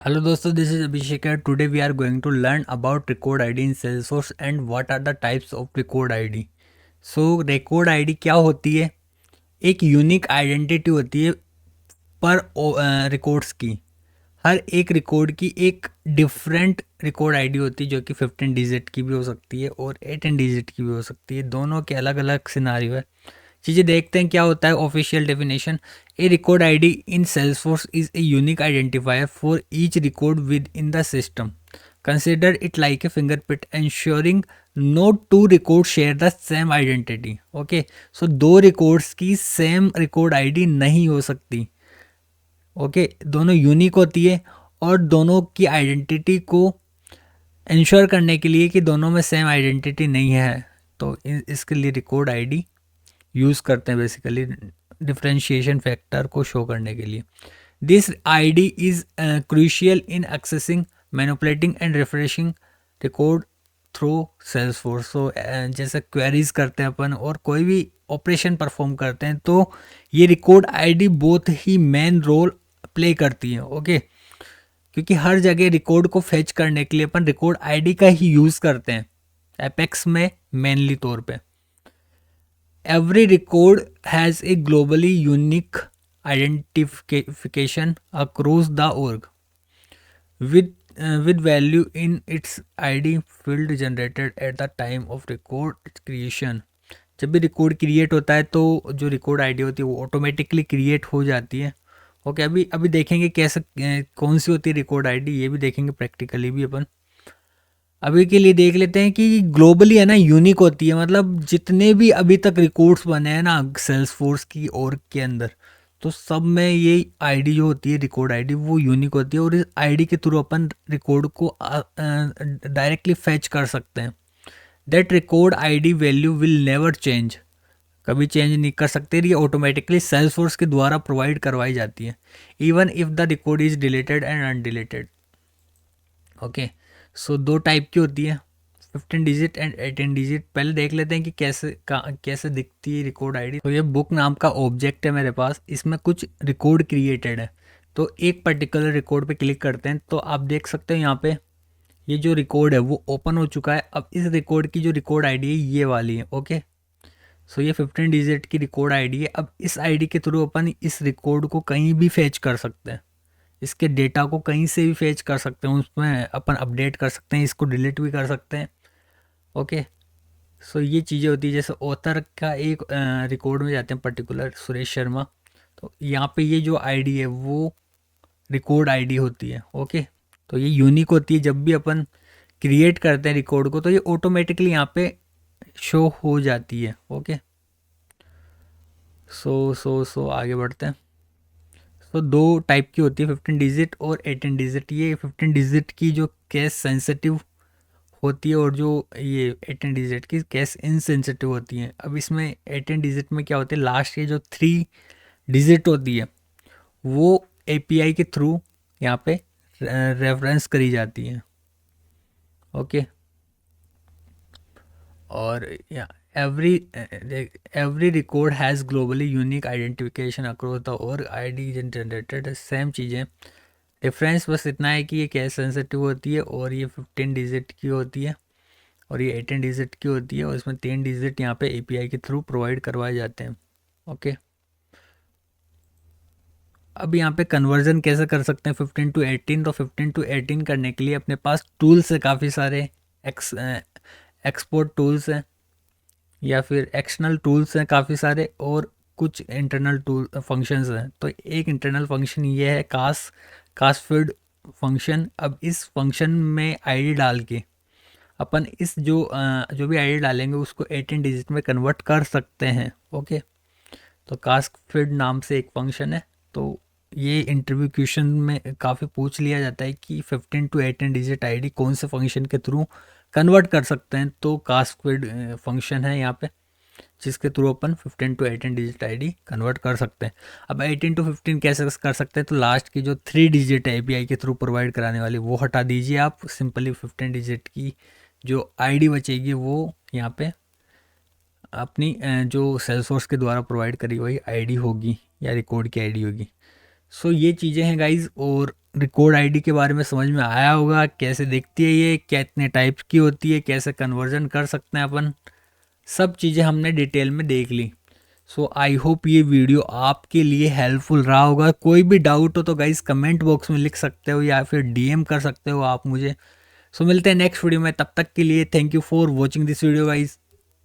Hello दोस्तों, this is Abhishek है। Today we are going to learn about record ID in Salesforce and what are the types of record ID. So record ID क्या होती है? एक unique identity होती है पर रिकॉर्ड्स की। हर एक रिकॉर्ड की एक डिफरेंट रिकॉर्ड आईडी होती है, जो कि 15 डिजिट की भी हो सकती है और 18 डिजिट की भी हो सकती है। दोनों के अलग अलग सिनारियो है। चीज़ें देखते हैं क्या होता है। Official definition: a record ID in Salesforce is a unique identifier for each record within the system. Consider it like a fingerprint ensuring no two record share the same identity. Okay, so दो records की same record ID नहीं हो सकती। Okay, दोनों unique होती है और दोनों की आइडेंटिटी को इंश्योर करने के लिए कि दोनों में सेम आइडेंटिटी नहीं है, तो इसके लिए रिकॉर्ड आईडी यूज़ करते हैं बेसिकली डिफरेंशिएशन फैक्टर को शो करने के लिए। This ID is crucial in accessing, manipulating and refreshing record through Salesforce. So जैसे क्वेरीज करते हैं अपन और कोई भी ऑपरेशन परफॉर्म करते हैं, तो ये रिकॉर्ड आईडी बहुत ही मेन रोल प्ले करती है। ओके, क्योंकि हर जगह रिकॉर्ड को फेच करने के लिए अपन रिकॉर्ड आईडी का ही यूज़ करते हैं, एपेक्स में मेनली तौर पे। Every record has a globally unique identification across the org with value in its ID field generated at the time of record creation. जब भी रिकॉर्ड क्रिएट होता है तो जो रिकॉर्ड आईडी होती है वो ऑटोमेटिकली क्रिएट हो जाती है। ओके, अभी अभी देखेंगे कैसे कौन सी होती है रिकॉर्ड आईडी, ये भी देखेंगे प्रैक्टिकली भी अपन। अभी के लिए देख लेते हैं कि ग्लोबली है ना यूनिक होती है, मतलब जितने भी अभी तक रिकॉर्ड्स बने हैं ना सेल्स फोर्स की और के अंदर, तो सब में ये आईडी जो होती है रिकॉर्ड आईडी वो यूनिक होती है और इस आईडी के थ्रू अपन रिकॉर्ड को डायरेक्टली फैच कर सकते हैं। That record ID value will never change, कभी चेंज नहीं कर सकते। ये ऑटोमेटिकली सेल्स फोर्स के द्वारा प्रोवाइड करवाई जाती है, even if the record is deleted and undeleted. Okay, so दो टाइप की होती है, 15 डिजिट एंड 18 डिजिट। पहले देख लेते हैं कि कैसे दिखती है रिकॉर्ड आईडी। तो ये बुक नाम का ऑब्जेक्ट है मेरे पास, इसमें कुछ रिकॉर्ड क्रिएटेड है। तो एक पर्टिकुलर रिकॉर्ड पे क्लिक करते हैं तो आप देख सकते हैं यहाँ पे ये जो रिकॉर्ड है वो ओपन हो चुका है। अब इस रिकॉर्ड की जो रिकॉर्ड आईडी है ये वाली है। ओके, सो ये 15 डिजिट की रिकॉर्ड आईडी है। अब इस आईडी के थ्रू अपन इस रिकॉर्ड को कहीं भी फेच कर सकते हैं, इसके डेटा को कहीं से भी फेच कर सकते हैं, उसमें अपन अपडेट कर सकते हैं, इसको डिलीट भी कर सकते हैं। ओके, सो ये चीज़ें होती है। जैसे ऑथर का एक रिकॉर्ड में जाते हैं पर्टिकुलर सुरेश शर्मा, तो यहाँ पे ये जो आईडी है वो रिकॉर्ड आईडी होती है। ओके, तो ये यूनिक होती है। जब भी अपन क्रिएट करते हैं रिकॉर्ड को तो ये ऑटोमेटिकली यहाँ पे शो हो जाती है। ओके, सो आगे बढ़ते हैं। तो दो टाइप की होती है, 15 डिजिट और 18 डिजिट। ये 15 डिजिट की जो केस सेंसिटिव होती है और जो ये 18 डिजिट की केस इनसेंसिटिव होती है। अब इसमें 18 डिजिट में क्या होती है, लास्ट के जो 3 डिजिट होती है वो एपीआई के थ्रू यहाँ पे रेफरेंस करी जाती है। ओके, और या every every record has globally unique identification across the और आईडी जनरेटेड। सेम चीज़ें, डिफरेंस बस इतना है कि ये कैश सेंसिटिव होती है और ये 15 डिजिट की होती है और ये 18 डिजिट की होती है और इसमें 3 डिजिट यहाँ पे एपीआई के थ्रू प्रोवाइड करवाए जाते हैं। ओके, अब यहाँ पे कन्वर्जन कैसे कर सकते हैं 15 टू 18? तो 15 टू 18 करने के लिए अपने पास टूल्स है काफ़ी सारे। एक्सपोर्ट टूल्स हैं या फिर एक्सटर्नल टूल्स हैं काफ़ी सारे, और कुछ इंटरनल टूल फंक्शंस हैं। तो एक इंटरनल फंक्शन ये है कास्ट फीड फंक्शन। अब इस फंक्शन में आईडी डाल के अपन इस जो भी आईडी डालेंगे उसको 18 डिजिट में कन्वर्ट कर सकते हैं। ओके, तो कास्ट फीड नाम से एक फंक्शन है। तो ये इंटरव्यू क्वेश्चन में काफ़ी पूछ लिया जाता है कि 15 टू 18 डिजिट आईडी कौन से फंक्शन के थ्रू कन्वर्ट कर सकते हैं, तो कास्ट फीड फंक्शन है यहाँ पे, जिसके थ्रू अपन 15 टू 18 डिजिट आईडी कन्वर्ट कर सकते हैं। अब 18 टू 15 कैसे कर सकते हैं, तो लास्ट की जो 3 डिजिट है एपीआई के थ्रू प्रोवाइड कराने वाली वो हटा दीजिए आप। सिंपली 15 डिजिट की जो आईडी बचेगी वो यहाँ पे अपनी जो सेल्सफोर्स के द्वारा प्रोवाइड करी हुई आईडी होगी या रिकॉर्ड की आईडी होगी। सो ये चीज़ें हैं गाइज। और रिकॉर्ड आईडी के बारे में समझ में आया होगा, कैसे दिखती है ये, कितने टाइप्स की होती है, कैसे कन्वर्जन कर सकते हैं अपन, सब चीज़ें हमने डिटेल में देख ली। सो आई होप ये वीडियो आपके लिए हेल्पफुल रहा होगा। कोई भी डाउट हो तो गाइज कमेंट बॉक्स में लिख सकते हो या फिर डीएम कर सकते हो आप मुझे। सो मिलते हैं नेक्स्ट वीडियो में, तब तक के लिए thank you for watching this video guys.